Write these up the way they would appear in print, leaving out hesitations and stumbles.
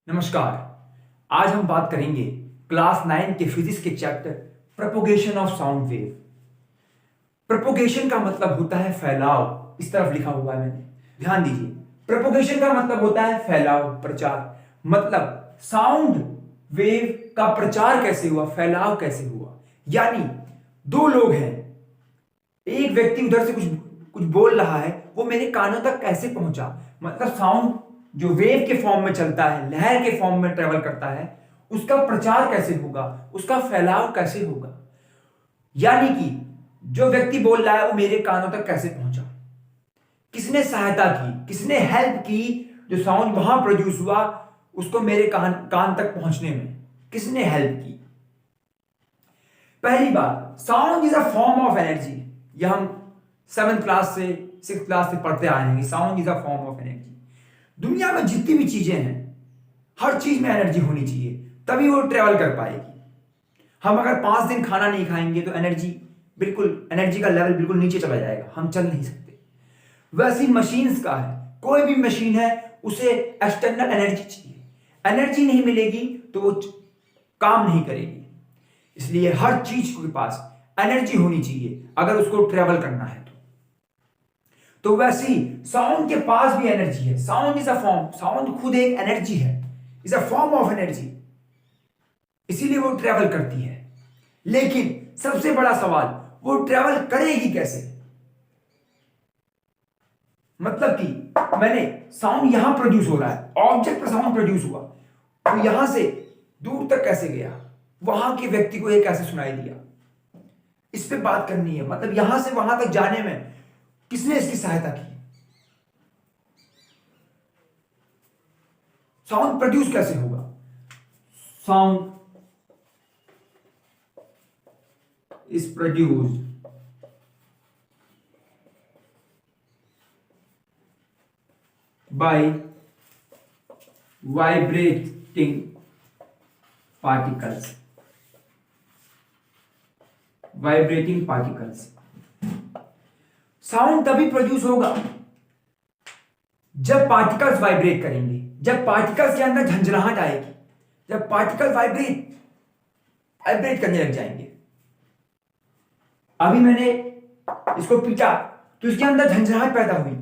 नमस्कार। आज हम बात करेंगे क्लास 9 के फिजिक्स के chapter propagation of sound wave. Propagation का मतलब होता है फैलाव। इस तरफ लिखा हुआ है मैंने, ध्यान दीजिए। प्रोपोगेशन का मतलब होता है फैलाव, प्रचार। मतलब साउंड वेव का प्रचार कैसे हुआ, फैलाव कैसे हुआ। यानी दो लोग हैं, एक व्यक्ति उधर से कुछ कुछ बोल रहा है, वो मेरे कानों तक कैसे पहुंचा। मतलब साउंड जो वेव के फॉर्म में चलता है, लहर के फॉर्म में ट्रेवल करता है, उसका प्रचार कैसे होगा, उसका फैलाव कैसे होगा। यानी कि जो व्यक्ति बोल रहा है वो मेरे कानों तक कैसे पहुंचा, किसने सहायता की, किसने हेल्प की, जो साउंड वहां प्रोड्यूस हुआ उसको मेरे कान तक पहुंचने में किसने हेल्प की। पहली बात, sound is a form of energy. यह हम 7th क्लास से 6th क्लास से पढ़ते आए हैं। Sound is a form of energy. दुनिया में जितनी भी चीजें हैं, हर चीज में एनर्जी होनी चाहिए, तभी वो ट्रेवल कर पाएगी। हम अगर 5 दिन खाना नहीं खाएंगे तो एनर्जी का लेवल बिल्कुल नीचे चला जाएगा, हम चल नहीं सकते। वैसी मशीन्स का है, कोई भी मशीन है उसे एक्सटर्नल एनर्जी चाहिए। एनर्जी नहीं मिलेगी तो वो काम नहीं करेगी। इसलिए हर चीज के पास एनर्जी होनी चाहिए अगर उसको ट्रेवल करना है तो वैसी साउंड के पास भी एनर्जी है। Sound is a form, sound खुद एक एनर्जी है, is a form of energy, इसीलिए वो ट्रेवल करती है। लेकिन सबसे बड़ा सवाल, वो ट्रेवल करेगी कैसे। मतलब कि मैंने साउंड यहां प्रोड्यूस हो रहा है, ऑब्जेक्ट पर साउंड प्रोड्यूस हुआ, तो यहां से दूर तक कैसे गया, वहां के व्यक्ति को ये कैसे सुनाई दिया, इस पे बात करनी है। मतलब यहां से वहां तक जाने में किसने इसकी सहायता की, साउंड प्रोड्यूस कैसे होगा। Sound is produced by vibrating particles. Vibrating particles. Sound तभी प्रोड्यूस होगा जब पार्टिकल्स वाइब्रेट करेंगे, जब पार्टिकल्स के अंदर झंझनाहट आएगी, जब पार्टिकल वाइब्रेट करने लग जाएंगे। अभी मैंने इसको पीटा तो इसके अंदर झंझनाहट पैदा हुई,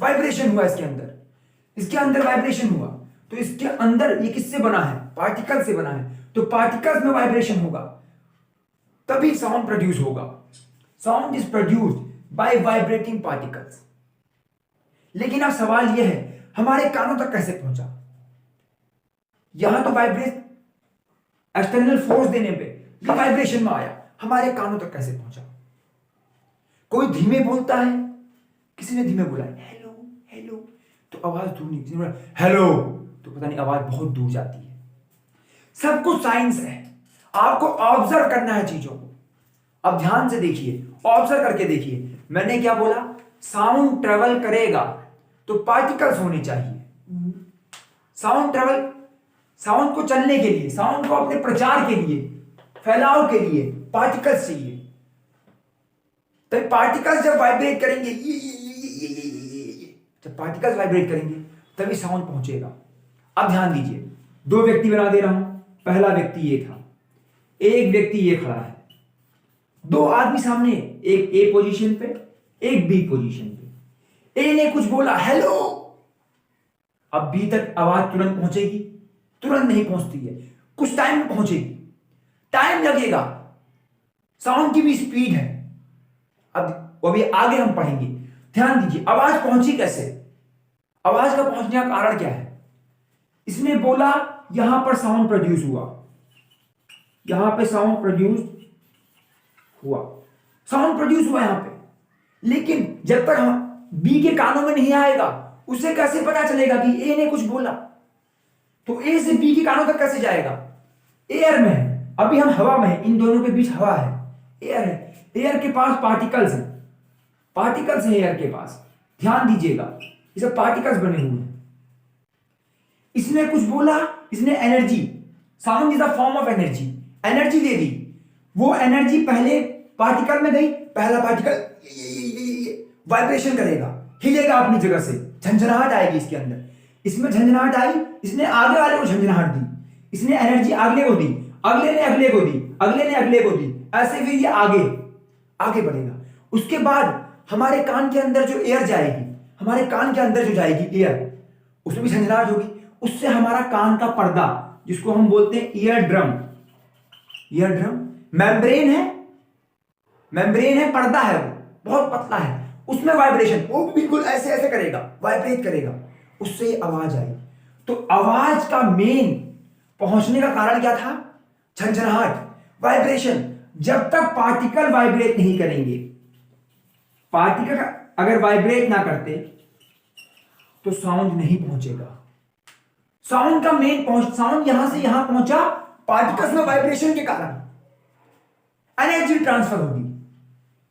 वाइब्रेशन हुआ इसके अंदर वाइब्रेशन हुआ। तो इसके अंदर ये किससे बना है, पार्टिकल से बना है, तो पार्टिकल्स में वाइब्रेशन होगा तभी साउंड प्रोड्यूस होगा। Sound is produced by vibrating particles. लेकिन अब सवाल यह है, हमारे कानों तक कैसे पहुंचा। यहां तो वाइब्रेट एक्सटर्नल फोर्स देने पे वाइब्रेशन में आया, हमारे कानों तक कैसे पहुंचा। कोई धीमे बोलता है, किसी ने धीमे बोला हेलो हेलो तो आवाज दूर नहीं, किसी ने बोला हेलो तो पता नहीं आवाज बहुत दूर जाती है। सब कुछ साइंस है, आपको ऑब्जर्व करना है चीजों को। अब ध्यान से देखिए, ऑब्जर्व करके देखिए। मैंने क्या बोला, साउंड ट्रेवल करेगा तो पार्टिकल्स होने चाहिए। साउंड को चलने के लिए, साउंड को अपने प्रचार के लिए, फैलाव के लिए पार्टिकल्स चाहिए। तो पार्टिकल्स जब वाइब्रेट करेंगे, जब पार्टिकल्स वाइब्रेट करेंगे तभी साउंड पहुंचेगा। अब ध्यान दीजिए, 2 व्यक्ति बना दे रहा हूं। पहला व्यक्ति ये था, एक व्यक्ति ये खड़ा है, 2 आदमी सामने, एक ए पोजीशन पे, एक बी पोजीशन पे। ए ने कुछ बोला हेलो, अब बी तक आवाज तुरंत पहुंचेगी, तुरंत नहीं पहुंचती है, कुछ टाइम में पहुंचेगी, टाइम लगेगा। साउंड की भी स्पीड है। अब वो भी आगे हम पढ़ेंगे। ध्यान दीजिए, आवाज पहुंची कैसे, आवाज का पहुंचने का कारण क्या है। इसने बोला यहां पर साउंड प्रोड्यूस हुआ, यहां पे साउंड प्रोड्यूस हुआ यहां पे। लेकिन जब तक हम बी के कानों में नहीं आएगा, उसे कैसे पता चलेगा कि ए ने कुछ बोला। तो ए से बी के कानों तक कैसे जाएगा, एयर में है, अभी हम हवा में है, इन दोनों के बीच हवा है, एयर है, एयर के पास पार्टिकल्स है, एयर के पास। ध्यान दीजिएगा, ये सब पार्टिकल्स बने हुए हैं। इसने कुछ बोला, इसने energy, sound is the form of energy, energy दे दी। वो एनर्जी पहले पार्टिकल में गई, पहला पार्टिकल वाइब्रेशन करेगा, हिलेगा अपनी जगह से, झंझनाहट आएगी इसके अंदर। इसमें झंझनाहट आई, इसने आगे वाले को झंझनाहट दी, इसने एनर्जी अगले को दी, अगले ने अगले को दी, अगले ने अगले को दी, ऐसे फिर ये आगे आगे बढ़ेगा। उसके बाद हमारे कान के अंदर जो एयर जाएगी, हमारे कान के अंदर जो जाएगी एयर, उसमें भी झंझनाहट होगी। उससे हमारा कान का पर्दा, जिसको हम बोलते हैं ear drum, ear drum membrane है, मेम्ब्रेन है, पर्दा है, वो बहुत पतला है, उसमें वाइब्रेशन, वो बिल्कुल ऐसे ऐसे करेगा, वाइब्रेट करेगा, उससे आवाज आई। तो आवाज का मेन पहुंचने का कारण क्या था? झंझनाहट, वाइब्रेशन। जब तक पार्टिकल वाइब्रेट नहीं करेंगे, पार्टिकल अगर वाइब्रेट ना करते तो साउंड नहीं पहुंचेगा। साउंड का मेन साउंड यहां से यहां पहुंचा, पार्टिकल्स में वाइब्रेशन के कारण एनर्जी ट्रांसफर होगी।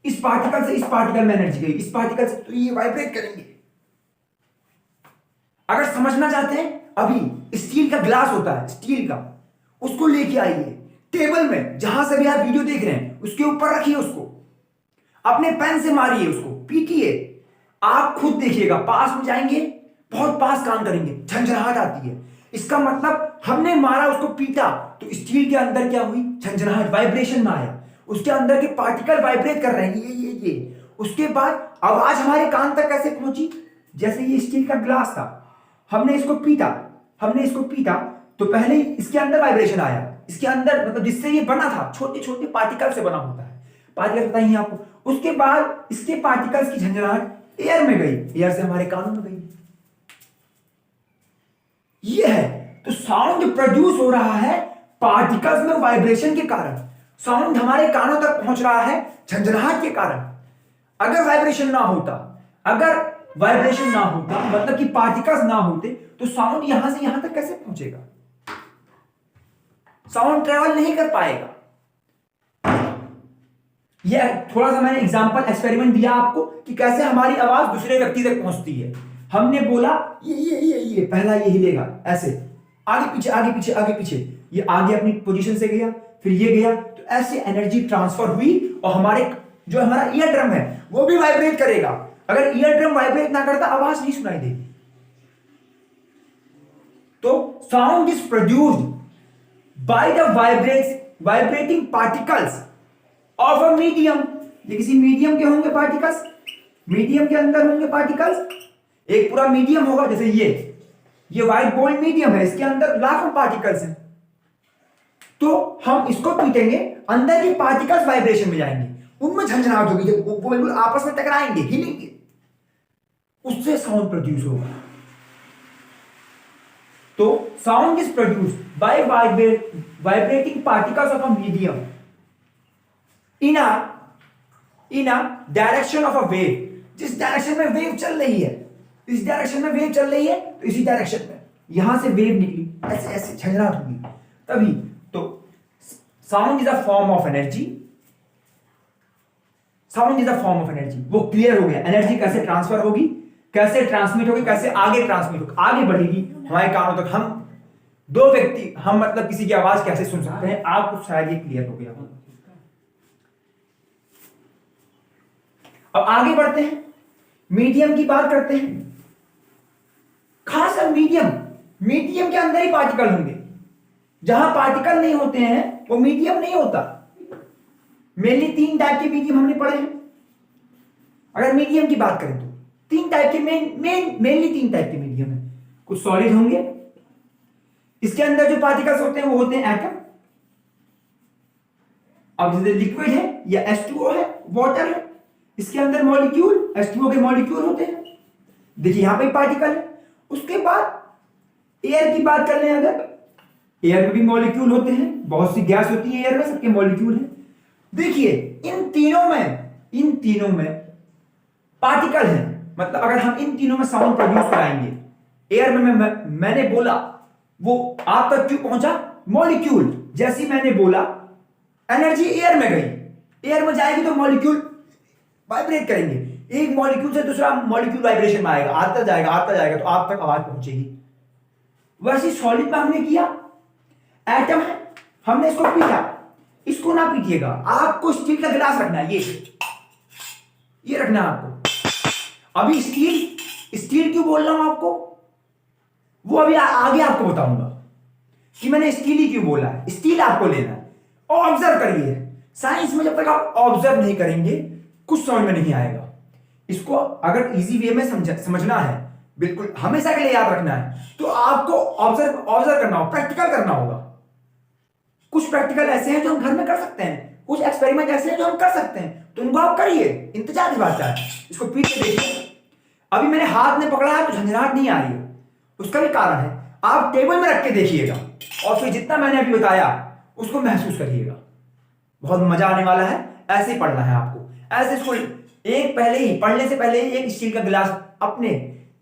इस पार्टिकल से इस पार्टिकल में एनर्जी गई, इस पार्टिकल से, तो ये वाइब्रेट करेंगे। अगर समझना चाहते हैं, अभी स्टील का ग्लास होता है, स्टील का, उसको लेके आइए टेबल में, जहां से भी आप वीडियो देख रहे हैं उसके ऊपर रखिए, उसको अपने पेन से मारिए, उसको पीटिए, आप खुद देखिएगा, पास में जाएंगे, बहुत पास काम करेंगे, झंझनाहट आती है। इसका मतलब हमने मारा, उसको पीटा, तो स्टील के अंदर क्या हुई? झंझनाहट, वाइब्रेशन में आया, उसके अंदर के पार्टिकल वाइब्रेट कर रहे हैं, ये। उसके बाद आवाज हमारे कान तक कैसे पहुंची? जैसे ये स्टील का ग्लास था, हमने इसको पीटा, तो पहले इसके अंदर वाइब्रेशन आया, इसके अंदर मतलब जिससे ये बना था, छोटे छोटे पार्टिकल से बना होता है, पार्टिकल बताइए आपको। उसके बाद इसके पार्टिकल्स की झंझनाहट एयर में गई, एयर से हमारे कानों में गई, ये है। तो साउंड प्रोड्यूस हो रहा है पार्टिकल्स में वाइब्रेशन के कारण, साउंड हमारे कानों तक पहुंच रहा है झंझनाहट के कारण। अगर वाइब्रेशन ना होता, मतलब कि पार्टिकल्स ना होते, तो साउंड यहां से यहां तक कैसे पहुंचेगा? साउंड ट्रेवल नहीं कर पाएगा। यह थोड़ा सा मैंने एग्जांपल एक्सपेरिमेंट दिया आपको कि कैसे हमारी आवाज दूसरे व्यक्ति तक पहुंचती है। हमने बोला ये पहला ये हिलेगा, ऐसे आगे पीछे, ये आगे अपनी पोजीशन से गया, फिर ये गया, तो ऐसे एनर्जी ट्रांसफर हुई, और हमारा ईयर ड्रम है वो भी वाइब्रेट करेगा। अगर ईयर ड्रम वाइब्रेट ना करता, आवाज नहीं सुनाई देगी। तो sound is produced by the vibrating particles of a medium. ये किसी मीडियम के होंगे पार्टिकल्स, मीडियम के अंदर होंगे पार्टिकल्स, एक पूरा मीडियम होगा, जैसे ये व्हाइट बोर्ड मीडियम है, इसके अंदर लाखों पार्टिकल्स हैं। तो हम इसको पीटेंगे, अंदर के पार्टिकल्स वाइब्रेशन में जाएंगे, उनमें झंझनाहट होगी, जब वो बिल्कुल आपस में टकराएंगे, हिलेंगे, उससे साउंड प्रोड्यूस होगा। तो sound is produced by vibrating particles of a medium in a direction of a wave. जिस डायरेक्शन में वेव चल रही है, इस डायरेक्शन में वेव चल रही है, तो इसी डायरेक्शन में यहां से वेव निकली, ऐसे ऐसे झंझनाहट होगी। तभी तो sound is a form of energy, sound is a form of energy. वो क्लियर हो गया, एनर्जी कैसे ट्रांसफर होगी, कैसे ट्रांसमिट होगी, कैसे आगे ट्रांसमिट होगी, आगे बढ़ेगी हमारे कानों तक। हम दो व्यक्ति, हम मतलब किसी की आवाज कैसे सुन सकते हैं, आपको शायद ये क्लियर हो गया। अब आगे बढ़ते हैं, मीडियम की बात करते हैं। खास मीडियम के अंदर ही पार्टिकल होंगे। जहां पार्टिकल नहीं होते हैं वो मीडियम नहीं होता। मेनली 3 टाइप के मीडियम हमने पढ़े हैं। अगर मीडियम की बात करें तो 3 टाइप के मेनली 3 टाइप के मीडियम है। कुछ सॉलिड होंगे, इसके अंदर जो पार्टिकल्स होते हैं वो होते हैं एटम। अब जैसे लिक्विड है या H2O है, वाटर है, इसके अंदर मॉलिक्यूल, H2O के मॉलिक्यूल होते हैं। देखिए यहां पे पार्टिकल है। उसके बाद एयर की बात कर लें, अगर एयर में भी मॉलिक्यूल होते हैं, बहुत सी गैस होती है एयर में, सबके मॉलिक्यूल हैं। देखिए इन तीनों में पार्टिकल हैं। मतलब अगर हम इन तीनों में साउंड प्रोड्यूस कराएंगे, एयर में मैंने बोला, वो आप तक क्यों पहुंचा? मॉलिक्यूल। जैसे मैंने बोला एनर्जी एयर में गई, एयर में जाएगी तो मॉलिक्यूल वाइब्रेट करेंगे, एक मॉलिक्यूल से दूसरा मॉलिक्यूल वाइब्रेशन में आएगा, आता जाएगा तो आप तक आवाज पहुंचेगी। वैसे सॉलिड में हमने किया, एटम है, हमने इसको पीटा, इसको ना पीटिएगा, आपको स्टील का गिलास रखना है, ये रखना है आपको। अभी स्टील क्यों बोल रहा हूं आपको? वो अभी आगे आपको बताऊंगा कि मैंने स्टील ही क्यों बोला है। स्टील आपको लेना है, ऑब्जर्व करिए। साइंस में जब तक आप ऑब्जर्व नहीं करेंगे कुछ समझ में नहीं आएगा। इसको अगर इजी वे में समझना है, बिल्कुल हमेशा के लिए याद रखना है, तो आपको ऑब्जर्व ऑब्जर्व करना होगा, प्रैक्टिकल करना होगा। कुछ प्रैक्टिकल ऐसे हैं जो हम घर में कर सकते हैं, कुछ एक्सपेरिमेंट ऐसे हैं जो हम कर सकते हैं, तो उनको आप करिए। इंतजार की बात है। इसको पीट के देखिए। अभी मैंने हाथ में पकड़ा है तो झंझनाहट नहीं आ रही है, उसका भी कारण है। आप टेबल में रख के देखिएगा और फिर जितना मैंने अभी बताया उसको महसूस करिएगा। बहुत मजा आने वाला है। ऐसे ही पढ़ना है आपको। ऐसे इसको एक पहले ही पढ़ने से पहले एक स्टील का गिलास अपने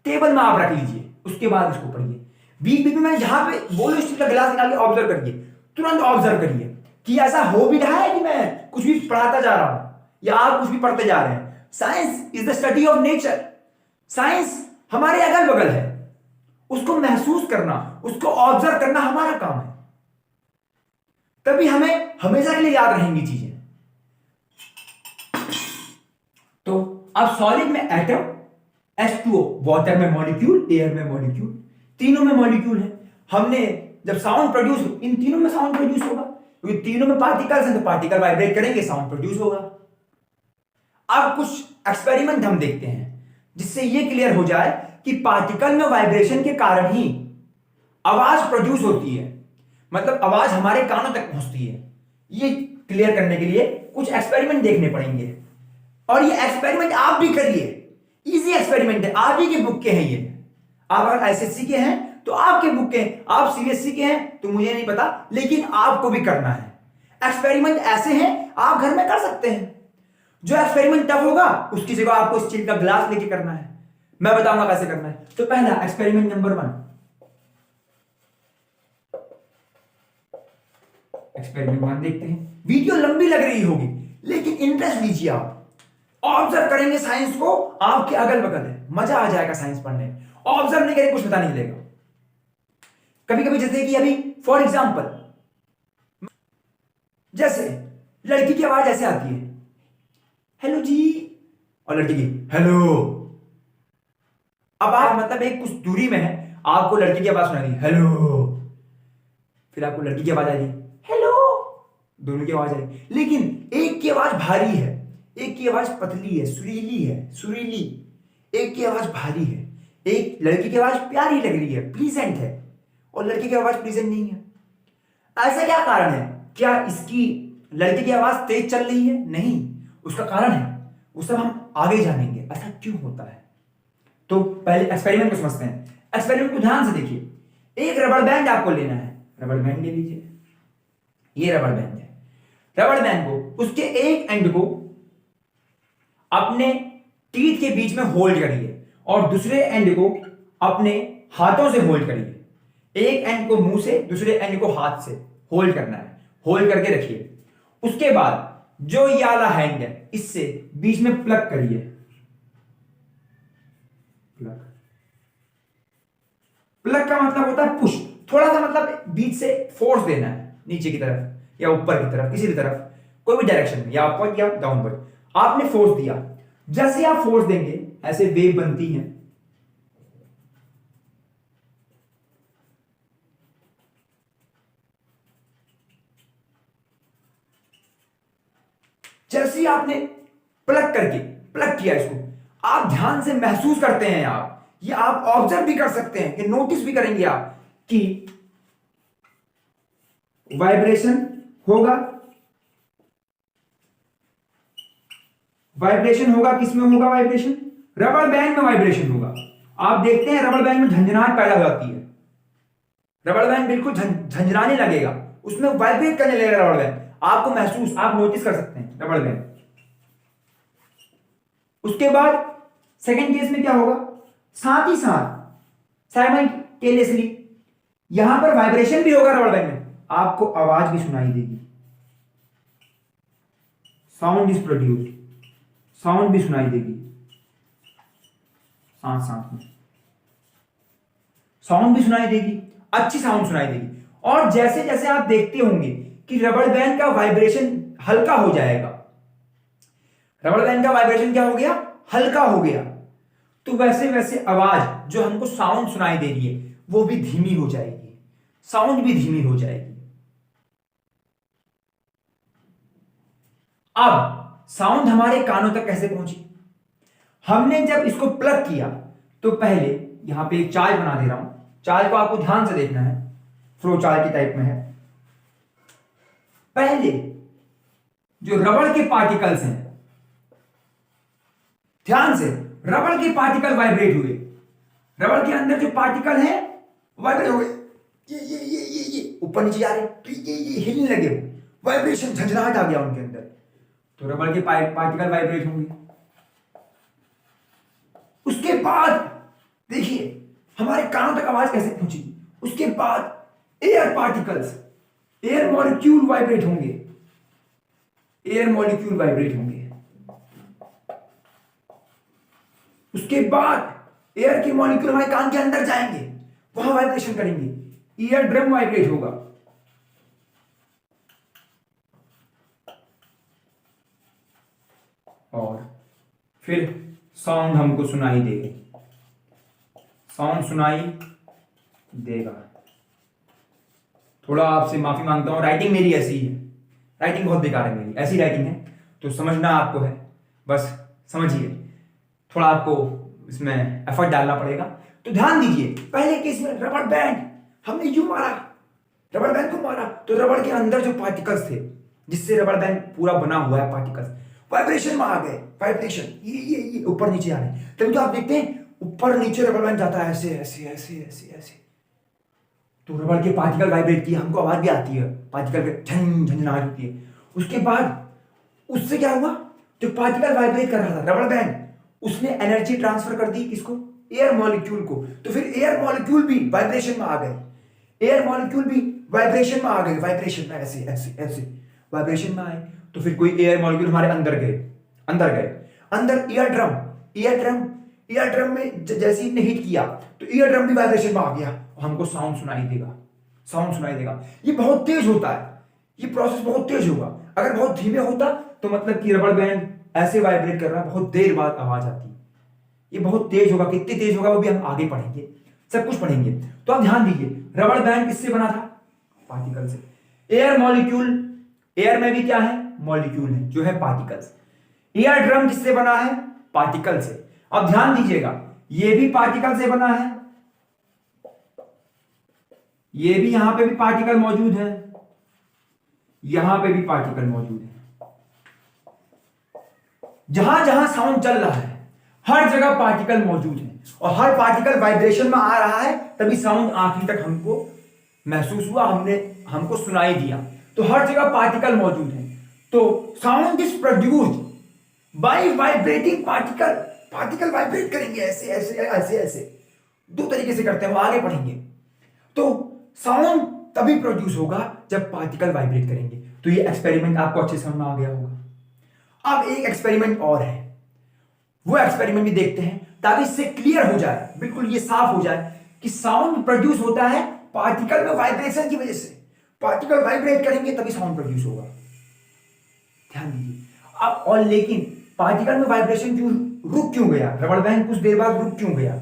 टेबल में आप रख लीजिए, उसके बाद इसको पढ़िए। बीच बीच में मैं जहां पे बोलो स्टील का गिलास निकाल के ऑब्जर्व करिए, तुरंत ऑब्जर्व करिए कि ऐसा हो भी रहा है कि मैं कुछ भी पढ़ाता जा रहा हूं या आप कुछ भी पढ़ते जा रहे हैं। Science is the study of nature. Science हमारे अगल बगल है, उसको महसूस करना, उसको ऑब्जर्व करना हमारा काम है। तभी हमें हमेशा के लिए याद रहेंगी चीजें। तो अब सॉलिड में एटम, H2O, वाटर में मॉलिक्यूल, एयर में मॉलिक्यूल, तीनों में मॉलिक्यूल है। हमने जब साउंड प्रोड्यूस, इन तीनों में साउंड प्रोड्यूस होगा क्योंकि तीनों में पार्टिकल्स हैं, तो पार्टिकल वाइब्रेट करेंगे, साउंड प्रोड्यूस होगा। अब कुछ एक्सपेरिमेंट हम देखते हैं जिससे यह क्लियर हो जाए कि पार्टिकल में वाइब्रेशन के कारण ही आवाज प्रोड्यूस होती है, मतलब आवाज हमारे कानों तक पहुंचती है। ये क्लियर करने के लिए कुछ एक्सपेरिमेंट देखने पड़ेंगे और ये एक्सपेरिमेंट आप भी करिए। इजी एक्सपेरिमेंट है, आप ही के बुक के हैं ये। आप अगर एसएससी के हैं तो आपके बुक के हैं, आप सीबीएसई के हैं तो मुझे नहीं पता, लेकिन आपको भी करना है। एक्सपेरिमेंट ऐसे हैं आप घर में कर सकते हैं। जो एक्सपेरिमेंट टफ होगा उसकी जगह आपको स्टील का ग्लास लेके करना है। मैं बताऊंगा कैसे करना है। तो पहला एक्सपेरिमेंट नंबर 1, एक्सपेरिमेंट 1 देखते हैं। वीडियो लंबी लग रही होगी लेकिन इंटरेस्ट लीजिए, आप ऑब्जर्व करेंगे साइंस को, आपके अगल बगल है, मजा आ जाएगा साइंस पढ़ने में। ऑब्जर्व नहीं करेंगे कुछ पता नहीं चलेगा। कभी कभी जैसे कि अभी फॉर एग्जांपल, जैसे लड़की की आवाज ऐसे आती है, हेलो जी, और लड़की की हेलो। अब आप मतलब एक कुछ दूरी में है, आपको लड़की की आवाज सुनाई दी हेलो, फिर आपको लड़की की आवाज आ रही हेलो, दोनों की आवाज आई, लेकिन एक की आवाज भारी है, एक की आवाज पतली है, सुरीली है, सुरीली। एक की आवाज भारी है, एक लड़की की आवाज प्यारी लग रही है, प्लीजेंट है, और लड़की की आवाज प्लीजेंट नहीं है। ऐसा क्या कारण है? क्या इसकी लड़की की आवाज तेज चल रही है? नहीं, उसका कारण है, वो सब हम आगे जानेंगे ऐसा क्यों होता है। तो पहले एक्सपेरिमेंट को समझते हैं। एक्सपेरिमेंट को ध्यान से देखिए। एक रबड़ बैंड आपको लेना है, रबड़ बैंड ले लीजिए। ये रबड़ बैंड है। रबड़ बैंड को उसके एक एंड को अपने टीथ के बीच में होल्ड करिए और दूसरे एंड को अपने हाथों से होल्ड करिए। एक एंड को मुंह से, दूसरे एंड को हाथ से होल्ड करना है, होल्ड करके रखिए। उसके बाद जो ये वाला हैंड है इससे बीच में प्लग करिए, प्लग। प्लग का मतलब होता है पुश, थोड़ा सा मतलब बीच से फोर्स देना है, नीचे की तरफ या ऊपर की तरफ, किसी भी तरफ, कोई भी डायरेक्शन में, या अपवर्ड या डाउनवर्ड। आपने फोर्स दिया, जैसे आप फोर्स देंगे ऐसे वेव बनती है। जैसे ही आपने प्लग किया इसको, आप ध्यान से महसूस करते हैं, आप ये आप ऑब्जर्व भी कर सकते हैं, कि नोटिस भी करेंगे आप कि वाइब्रेशन होगा। वाइब्रेशन होगा, किसमें होगा वाइब्रेशन? रबड़ बैंड में वाइब्रेशन होगा। आप देखते हैं रबड़ बैंड में झंझनाहट पैदा हो जाती है, रबड़ बैंड बिल्कुल झंझनाने लगेगा, उसमें वाइब्रेट करने लगेगा रबड़ बैंड। आपको महसूस, आप नोटिस कर सकते हैं रबड़ बैंड। उसके बाद सेकंड केस में क्या होगा? साथ ही साथ साइमल्टेनियसली यहां पर वाइब्रेशन भी होगा रबड़ बैंड में, आपको आवाज भी सुनाई देगी, साउंड इज प्रोड्यूस्ड, साउंड भी सुनाई देगी, साथ साथ में साउंड भी सुनाई देगी, अच्छी साउंड सुनाई देगी। और जैसे जैसे आप देखते होंगे कि रबड़ बैंड का वाइब्रेशन हल्का हो जाएगा, रबड़ बैंड का वाइब्रेशन क्या हो गया? हल्का हो गया, तो वैसे वैसे आवाज जो हमको साउंड सुनाई दे रही है वो भी धीमी हो जाएगी, साउंड भी धीमी हो जाएगी। अब साउंड हमारे कानों तक कैसे पहुंची? हमने जब इसको प्लग किया तो पहले यहां पे एक चाल बना दे रहा हूं, चाल को आपको ध्यान से देखना है, फ्लो चाल की टाइप में है। पहले जो रबड़ के पार्टिकल्स हैं, ध्यान से, रबड़ के पार्टिकल वाइब्रेट हुए, रबड़ के अंदर जो पार्टिकल है वाइब्रेट हुए, ये ऊपर नीचे जा रहे, तो ये हिलने लगे, वाइब्रेशन, झंझनाहट आ गया उनके अंदर, तो रबड़ के पार्टिकल वाइब्रेट होंगे। उसके बाद देखिए हमारे कानों तक आवाज कैसे पहुंची। उसके बाद air particles, air molecule vibrate होंगे, एयर मॉलिक्यूल वाइब्रेट होंगे। उसके बाद एयर के मॉलिक्यूल हमारे कान के अंदर जाएंगे, वहां वाइब्रेशन करेंगे, ईयर ड्रम वाइब्रेट होगा। और फिर साउंड हमको सुनाई देगा, साउंड सुनाई देगा। थोड़ा आपसे माफी मांगता हूं, राइटिंग मेरी ऐसी है, राइटिंग बहुत बेकार है मेरी, ऐसी राइटिंग है, तो समझना आपको है, बस समझिए, थोड़ा आपको इसमें एफर्ट डालना पड़ेगा। तो ध्यान दीजिए, पहले केस में रबड़ बैंड हमने यूं मारा, रबड़ बैंड को मारा, तो रबड़ के अंदर जो पार्टिकल्स थे, जिससे रबड़ बैंड पूरा बना हुआ है, पार्टिकल्स वाइब्रेशन में आ गए, वाइब्रेशन ये ऊपर नीचे आ रहे हैं। तभी तो आप देखते हैं ऊपर नीचे रबड़ बैंड जाता है, ऐसे ऐसे ऐसे ऐसे ऐसे, तो रबड़ के पार्टिकल वाइब्रेट किए, हमको आवाज भी आती है, पार्टिकल के झन झनझनाहट होती है। उसके बाद उससे क्या हुआ, जो पार्टिकल वाइब्रेट कर रहा था रबड़ बैंड, उसने एनर्जी ट्रांसफर कर दी किसको, एयर मॉलिक्यूल को, तो फिर एयर मॉलिक्यूल भी वाइब्रेशन में आ गए, एयर मॉलिक्यूल भी वाइब्रेशन में आ गए, वाइब्रेशन में ऐसे ऐसे ऐसे वाइब्रेशन में आए, तो फिर कोई एयर मॉलिक्यूल हमारे अंदर गए, अंदर गए, अंदर ईयर ड्रम, ईयर ड्रम में जैसे ही हीट किया तो ईयर ड्रम भी वाइब्रेशन में आ गया, हमको साउंड सुनाई देगा, साउंड सुनाई देगा। ये बहुत तेज होता है, ये प्रोसेस बहुत तेज होगा। अगर बहुत धीमे होता तो मतलब कि रबड़ बैंड ऐसे वाइब्रेट कर रहा है, बहुत देर बाद आवाज आती है। ये बहुत तेज होगा, कितनी तेज होगा वो भी हम आगे पढ़ेंगे, सब कुछ पढ़ेंगे। तो आप ध्यान दीजिए, रबड़ बैंड किससे बना था, पार्टिकल से। एयर मॉलिक्यूल, एयर में भी क्या है, मॉलिक्यूल है जो है पार्टिकल्स। एयर ड्रम किससे बना है, पार्टिकल से। अब ध्यान दीजिएगा, ये भी पार्टिकल से बना है, ये भी, यहां पे भी पार्टिकल मौजूद है, यहां पे भी पार्टिकल मौजूद है। जहां जहां साउंड चल रहा है हर जगह पार्टिकल मौजूद है, और हर पार्टिकल वाइब्रेशन में आ रहा है, तभी साउंड आखिरी तक हमको महसूस हुआ, हमको सुनाई दिया। तो हर जगह पार्टिकल मौजूद है। तो sound is produced by vibrating particle, particle vibrate करेंगे ऐसे ऐसे ऐसे ऐसे, दो तरीके से करते हैं, वो आगे पढ़ेंगे। तो साउंड तभी प्रोड्यूस होगा जब पार्टिकल वाइब्रेट करेंगे। तो ये एक्सपेरिमेंट आपको अच्छे समझ में आ गया होगा। अब एक एक्सपेरिमेंट और है, वो एक्सपेरिमेंट भी देखते हैं ताकि इससे क्लियर हो जाए, बिल्कुल ये साफ हो जाए कि साउंड प्रोड्यूस होता है पार्टिकल में वाइब्रेशन की वजह से। पार्टिकल वाइब्रेट करेंगे तभी साउंड प्रोड्यूस होगा, ध्यान दीजिए। अब और लेकिन पार्टिकल में वाइब्रेशन रुक क्यों गया, रबड़ बैंड कुछ देर बाद रुक क्यों गया,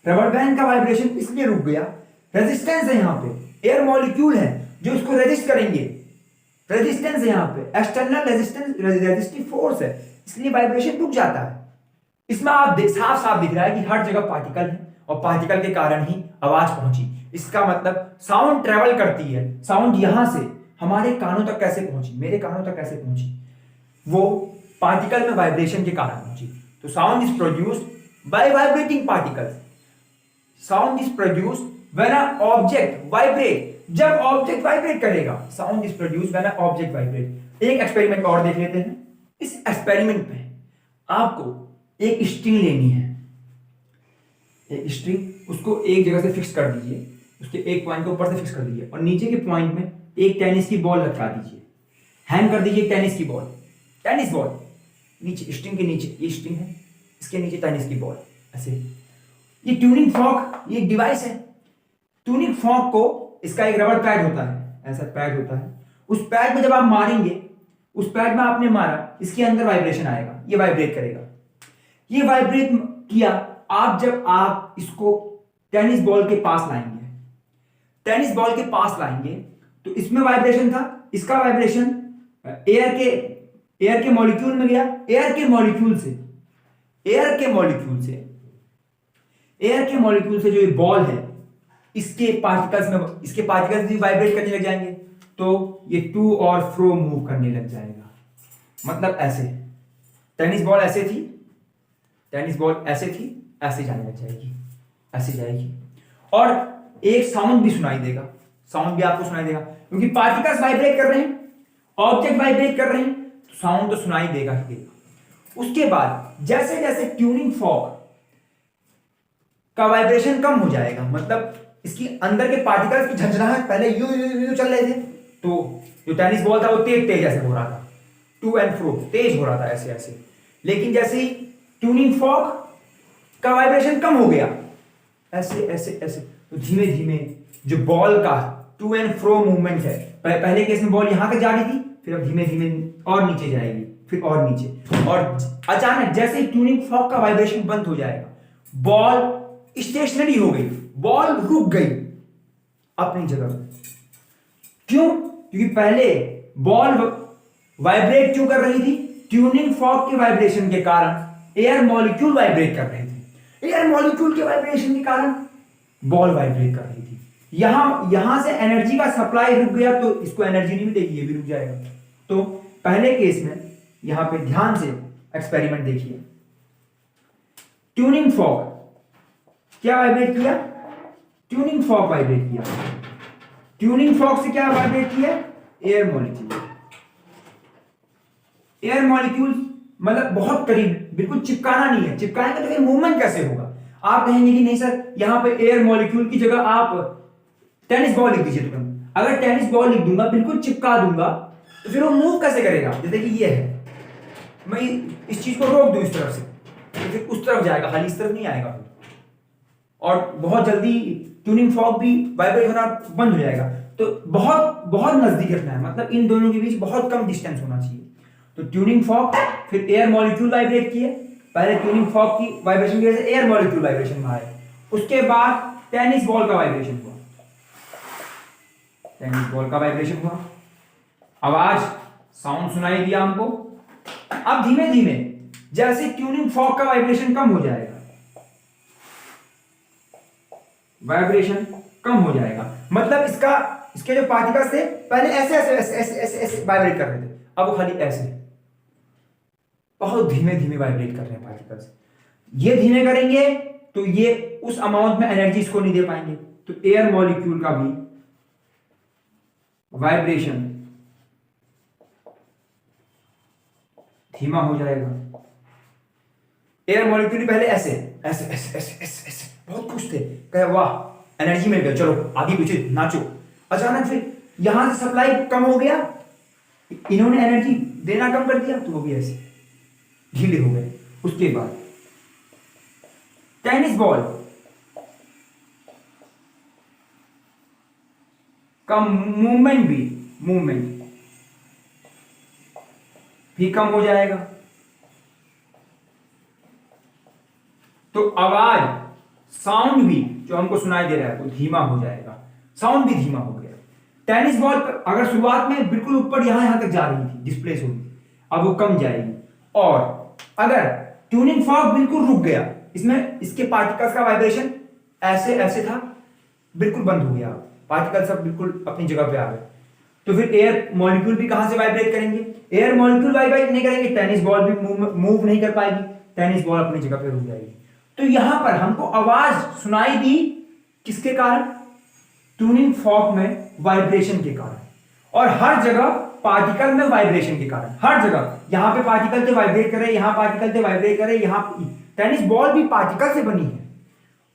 रबड़ बैंड का वाइब्रेशन इसलिए रुक गया, रेजिस्टेंस है यहां पे, एयर मॉलिक्यूल है जो इसको रेजिस्ट करेंगे, रेजिस्टेंस है यहां पे, एक्सटर्नल रेजिस्टेंस, रेजिस्टिव फोर्स है, इसलिए वाइब्रेशन रुक जाता है। इसमें आप साफ साफ दिख रहा है कि हर जगह पार्टिकल है, और पार्टिकल के कारण ही आवाज पहुंची। इसका मतलब साउंड ट्रेवल करती है, साउंड यहां से हमारे कानों तक कैसे पहुंची, मेरे कानों तक कैसे पहुंची, वो पार्टिकल में वाइब्रेशन के कारण पहुंची। तो sound is produced by vibrating particles, sound is produced when a object vibrate, जब ऑब्जेक्ट वाइब्रेट करेगा, sound is produced when a object vibrate. एक एक्सपेरिमेंट और देख लेते हैं। इस एक्सपेरिमेंट में आपको एक स्ट्रिंग लेनी है, एक स्ट्रिंग, उसको एक जगह से फिक्स कर दीजिए, उसके एक पॉइंट को ऊपर से फिक्स कर दीजिए, और नीचे के पॉइंट में एक टेनिस की बॉल रखा दीजिए, हैंग कर दीजिए टेनिस की बॉल, टेनिस बॉल नीचे, स्ट्रिंग के नीचे, ये स्ट्रिंग है, इसके नीचे टेनिस की बॉल ऐसे। ये ट्यूनिंग फॉर्क, ये डिवाइस है। ट्यूनिंग फॉर्क को, इसका एक रबर पैड होता है, ऐसा पैड होता है, उस पैड में जब आप मारेंगे, उस पैड में आपने मारा, इसके अंदर वाइब्रेशन आएगा, ये वाइब्रेट करेगा। ये वाइब्रेट किया, जब आप इसको टेनिस बॉल के पास लाएंगे, टेनिस बॉल के पास लाएंगे तो इसमें वाइब्रेशन था, इसका वाइब्रेशन एयर के मॉलिक्यूल में गया, एयर के मॉलिक्यूल से जो ये बॉल है इसके पार्टिकल्स भी वाइब्रेट करने लग जाएंगे, तो ये टू और फ्रो मूव करने लग जाएगा। मतलब ऐसे टेनिस बॉल ऐसे ऐसे जाने लग जाएगी, ऐसे जाएगी। और एक साउंड भी सुनाई देगा, साउंड भी आपको सुनाई देगा, क्योंकि पार्टिकल्स वाइब्रेट कर रहे हैं, ऑब्जेक्ट वाइब्रेट कर रहे हैं, तो साउंड तो सुनाई देगा ही देगा। उसके बाद जैसे जैसे ट्यूनिंग फॉर्क का वाइब्रेशन कम हो जाएगा, मतलब इसकी अंदर के पार्टिकल्स की झंझनाहट पहले यू यू यू चल रहे थे, तो जो टेनिस बॉल था वो तेज ऐसे हो रहा था, टू एंड फ्रो तेज हो रहा था ऐसे ऐसे। लेकिन जैसे ही ट्यूनिंग फॉर्क का वाइब्रेशन कम हो गया, ऐसे ऐसे ऐसे, तो धीमे धीमे जो बॉल का टू एंड फ्रो मूवमेंट है, पहले केस में बॉल यहां तक जा रही थी, फिर अब धीमे धीमे और नीचे जाएगी, फिर और नीचे, और अचानक जैसे ही ट्यूनिंग फॉर्क का वाइब्रेशन बंद हो जाएगा, बॉल स्टेशनरी हो गई, बॉल रुक गई अपनी जगह पे। क्यों? क्योंकि पहले बॉल वाइब्रेट क्यों कर रही थी? ट्यूनिंग फॉर्क के वाइब्रेशन के कारण एयर मॉलिक्यूल वाइब्रेट कर रहे थे, एयर मॉलिक्यूल के वाइब्रेशन के कारण बॉल वाइब्रेट कर रही थी। यहां से एनर्जी का सप्लाई रुक गया तो इसको एनर्जी नहीं मिलेगी, ये भी रुक जाएगा। तो पहले केस में यहां पे ध्यान से एक्सपेरिमेंट देखिए, ट्यूनिंग फॉर्क क्या वाइब्रेट किया? ट्यूनिंग फॉर्क वाइब्रेट किया। ट्यूनिंग फॉर्क से क्या वाइब्रेट किया? Air molecule. एयर मॉलिक्यूल मतलब बहुत करीब, बिल्कुल चिपकाना नहीं है, चिपकाएंगे तो फिर मूवमेंट कैसे होगा? आप कहेंगे कि नहीं सर, यहां पे एयर मॉलिक्यूल की जगह आप टेनिस बॉल लिख दीजिए तुरंत। अगर टेनिस बॉल लिख दूंगा, बिल्कुल चिपका दूंगा, तो फिर वो मूव कैसे करेगा? जैसे कि ये है, मैं इस चीज को रोक दूं इस तरफ से, तो फिर उस तरफ जाएगा, खाली इस तरफ नहीं आएगा फिर। और बहुत जल्दी ट्यूनिंग फॉर्क भी वाइब्रेट होना बंद हो जाएगा। तो बहुत बहुत नजदीक रखना है, मतलब इन दोनों के बीच बहुत कम डिस्टेंस होना चाहिए। तो ट्यूनिंग फॉर्क, फिर एयर मॉलिक्यूल वाइब्रेट किए, पहले ट्यूनिंग फॉर्क की वाइब्रेशन की वजह से एयर मॉलिक्यूल वाइब्रेशन में आए, उसके बाद टेनिस बॉल का वाइब्रेशन हुआ, टेनिस बॉल का वाइब्रेशन हुआ, आवाज साउंड सुनाई दिया हमको। अब धीमे धीमे जैसे ट्यूनिंग फॉर्क का वाइब्रेशन कम हो जाएगा, वाइब्रेशन कम हो जाएगा, मतलब इसके जो पार्टिकल्स थे पहले ऐसे ऐसे ऐसे ऐसे ऐसे ऐसे वाइब्रेट कर रहे थे, अब वो खाली ऐसे बहुत धीमे धीमे वाइब्रेट कर रहे हैं पार्टिकल्स। ये धीमे करेंगे तो ये उस अमाउंट में एनर्जी इसको नहीं दे पाएंगे, तो एयर मॉलिक्यूल का भी वाइब्रेशन धीमा हो जाएगा। एयर मॉलिक्यूल पहले ऐसे ऐसे ऐसे ऐसे ऐसे ऐसे बहुत खुश थे, कहे वाह एनर्जी मिल गई, चलो आगे पीछे नाचो। अचानक फिर यहां से सप्लाई कम हो गया, इन्होंने एनर्जी देना कम कर दिया, तो वो भी ऐसे ढीले हो गए। उसके बाद टेनिस बॉल का मूवमेंट भी कम हो जाएगा, तो आवाज साउंड भी जो हमको सुनाई दे रहा है वो धीमा हो जाएगा, साउंड भी धीमा हो गया। टेनिस बॉल अगर शुरुआत में बिल्कुल ऊपर यहां तक जा रही थी, डिस्प्लेस हो रही, अब वो कम जाएगी। और अगर ट्यूनिंग फॉर्क बिल्कुल रुक गया, इसमें इसके पार्टिकल्स का वाइब्रेशन ऐसे ऐसे था, बिल्कुल बंद हो गया, पार्टिकल्स सब बिल्कुल अपनी जगह पे आ गए, तो फिर एयर मॉलिक्यूल भी कहां से वाइब्रेट करेंगे? एयर मॉलिक्यूल वाइब्रेट नहीं करेंगे, टेनिस बॉल भी मूव नहीं कर पाएगी, टेनिस बॉल अपनी जगह पे रुक जाएगी। तो यहां पर हमको आवाज सुनाई दी, किसके कारण? ट्यूनिंग फॉर्क में वाइब्रेशन के कारण, और हर जगह पार्टिकल में वाइब्रेशन के कारण, हर जगह यहां पे पार्टिकल थे वाइब्रेट कर रहे, यहां पार्टिकल थे वाइब्रेट कर रहे, यहां टेनिस बॉल भी पार्टिकल से बनी है,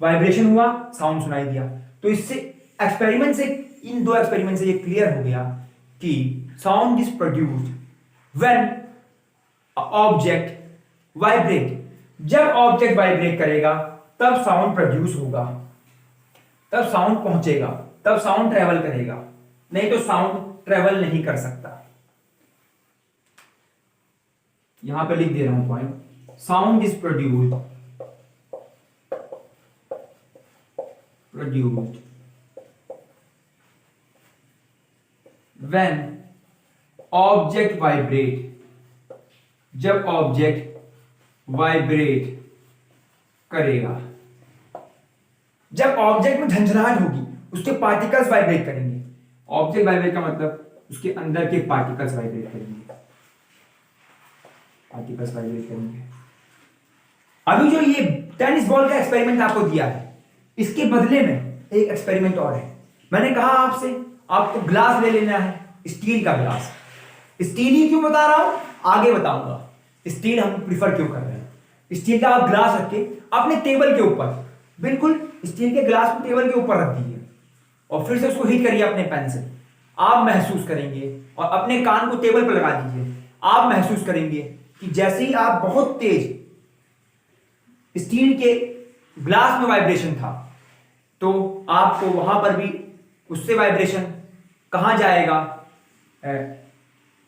वाइब्रेशन हुआ, साउंड सुनाई दिया। तो इससे एक्सपेरिमेंट से, इन दो एक्सपेरिमेंट से ये क्लियर हो गया कि sound is produced when object vibrate. जब ऑब्जेक्ट वाइब्रेट करेगा तब साउंड प्रोड्यूस होगा, तब साउंड पहुंचेगा, तब साउंड ट्रेवल करेगा, नहीं तो साउंड ट्रेवल नहीं कर सकता। यहां पे लिख दे रहा हूं point, sound is produced produced when object vibrate, जब ऑब्जेक्ट वाइब्रेट करेगा, जब ऑब्जेक्ट में झंझनाहट होगी उसके पार्टिकल्स वाइब्रेट करेंगे। ऑब्जेक्ट वाइब्रेट का मतलब उसके अंदर के पार्टिकल्स वाइब्रेट करेंगे, पार्टिकल्स वाइब्रेट करेंगे। अभी जो ये टेनिस बॉल का एक्सपेरिमेंट आपको दिया है, इसके बदले में एक एक्सपेरिमेंट और है। मैंने कहा आपसे आपको ग्लास ले लेना है, स्टील का ग्लास। स्टील ही क्यों बता रहा हूं, आगे बताऊंगा स्टील हम प्रिफर क्यों कर रहे हैं। स्टील का आप ग्लास रख के अपने टेबल के ऊपर, बिल्कुल स्टील के ग्लास को टेबल के ऊपर रख दीजिए और फिर से उसको हीट करिए अपने पेन से। आप महसूस करेंगे, और अपने कान को टेबल पर लगा दीजिए, आप महसूस करेंगे कि जैसे ही आप बहुत तेज स्टील के ग्लास में वाइब्रेशन था, तो आपको वहां पर भी उससे वाइब्रेशन कहां जाएगा,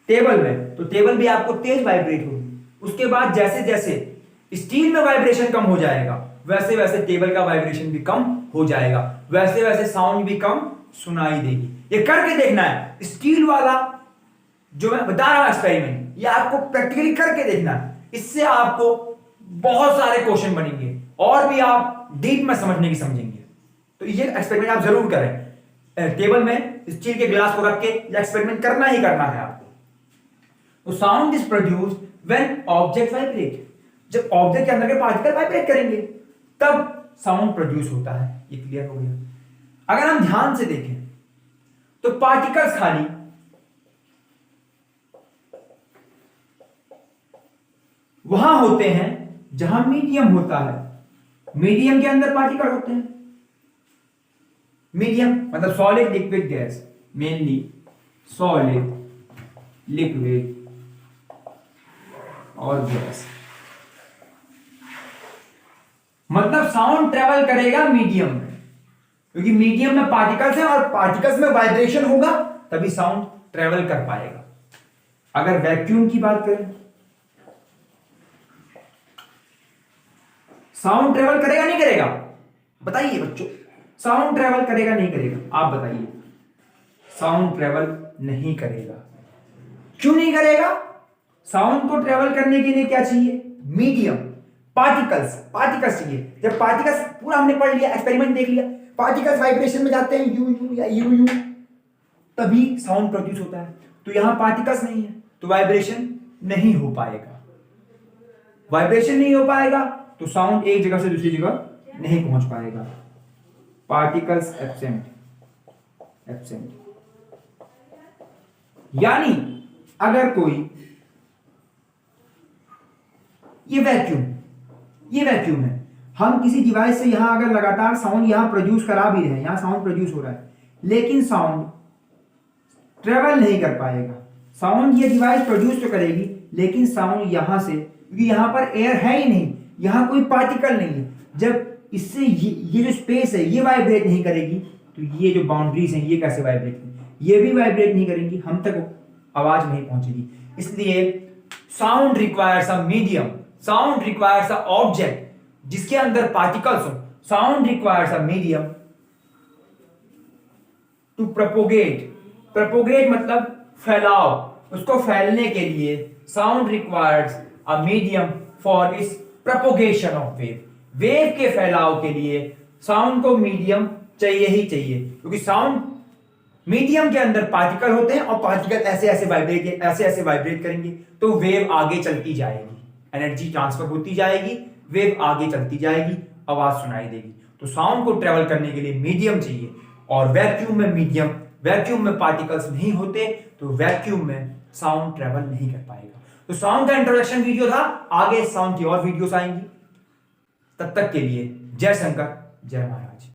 टेबल में, तो टेबल भी आपको तेज वाइब्रेट होगी। उसके बाद जैसे जैसे स्टील में वाइब्रेशन कम हो जाएगा, वैसे वैसे टेबल का वाइब्रेशन भी कम हो जाएगा, वैसे वैसे साउंड भी कम सुनाई देगी। ये करके देखना है, स्टील वाला जो मैं बता रहा हूं एक्सपेरिमेंट, ये आपको प्रैक्टिकली करके देखना है। इससे आपको बहुत सारे क्वेश्चन बनेंगे और भी आप डीप में समझने की समझेंगे। तो ये एक्सपेरिमेंट आप जरूर करें, टेबल में स्टील के ग्लास को रख के ये एक्सपेरिमेंट करना ही करना है आपको। तो sound is produced when object vibrate, जब ऑब्जेक्ट के अंदर के पार्टिकल वाइब्रेट करेंगे तब साउंड प्रोड्यूस होता है। ये क्लियर हो गया। अगर हम ध्यान से देखें तो पार्टिकल्स खाली वहां होते हैं जहां मीडियम होता है। मीडियम के अंदर पार्टिकल होते हैं। मीडियम मतलब solid, liquid, gas, mainly solid, liquid और गैस। मतलब साउंड ट्रेवल करेगा मीडियम में, क्योंकि मीडियम में पार्टिकल्स है और पार्टिकल्स में वाइब्रेशन होगा तभी साउंड ट्रेवल कर पाएगा। अगर वैक्यूम की बात करें, साउंड ट्रेवल करेगा नहीं करेगा, बताइए बच्चों, साउंड ट्रेवल करेगा नहीं करेगा, आप बताइए। साउंड ट्रेवल नहीं करेगा। क्यों नहीं करेगा? साउंड को ट्रेवल करने के लिए क्या चाहिए? मीडियम, पार्टिकल्स, पार्टिकल्स चाहिए। जब पार्टिकल्स, पूरा हमने पढ़ लिया, एक्सपेरिमेंट देख लिया, पार्टिकल्स वाइब्रेशन में जाते हैं, यू यू या यू यू, तभी साउंड प्रोड्यूस होता है। तो यहां पार्टिकल्स नहीं है तो वाइब्रेशन नहीं हो पाएगा। वाइब्रेशन नहीं हो पाएगा तो साउंड एक जगह से दूसरी जगह नहीं पहुंच पाएगा। Particles absent, absent. यानी अगर कोई, ये वैक्यूम है, हम किसी डिवाइस से यहां अगर लगातार साउंड यहां प्रोड्यूस करा भी रहे हैं, यहां साउंड प्रोड्यूस हो रहा है, लेकिन साउंड ट्रेवल नहीं कर पाएगा। साउंड ये डिवाइस प्रोड्यूस तो करेगी लेकिन साउंड यहां से, क्योंकि यहां पर एयर है ही नहीं, यहां कोई पार्टिकल नहीं है, जब इससे ये जो स्पेस है ये वाइब्रेट नहीं करेगी तो ये जो बाउंड्रीज हैं ये कैसे वाइब्रेट करेंगी? ये भी वाइब्रेट नहीं करेंगी, हम तक आवाज नहीं पहुंचेगी। इसलिए sound requires a medium, sound requires a object जिसके अंदर पार्टिकल्स हो। Sound requires a medium to propagate, propagate मतलब फैलाव, उसको फैलने के लिए sound requires a medium for its propagation of wave. Wave के फैलाव के लिए साउंड को मीडियम चाहिए ही चाहिए, क्योंकि साउंड मीडियम के अंदर पार्टिकल होते हैं और पार्टिकल ऐसे ऐसे वाइब्रेट करेंगे तो वेव आगे चलती जाएगी, एनर्जी ट्रांसफर होती जाएगी, वेव आगे चलती जाएगी, आवाज सुनाई देगी। तो साउंड को ट्रेवल करने के लिए मीडियम चाहिए, और वैक्यूम में मीडियम, वैक्यूम में पार्टिकल्स नहीं होते तो वैक्यूम में साउंड ट्रेवल नहीं कर पाएगा। तो साउंड का इंट्रोडक्शन वीडियो था, आगे साउंड की और वीडियोस आएंगी। तब तक के लिए जय शंकर, जय महाराज।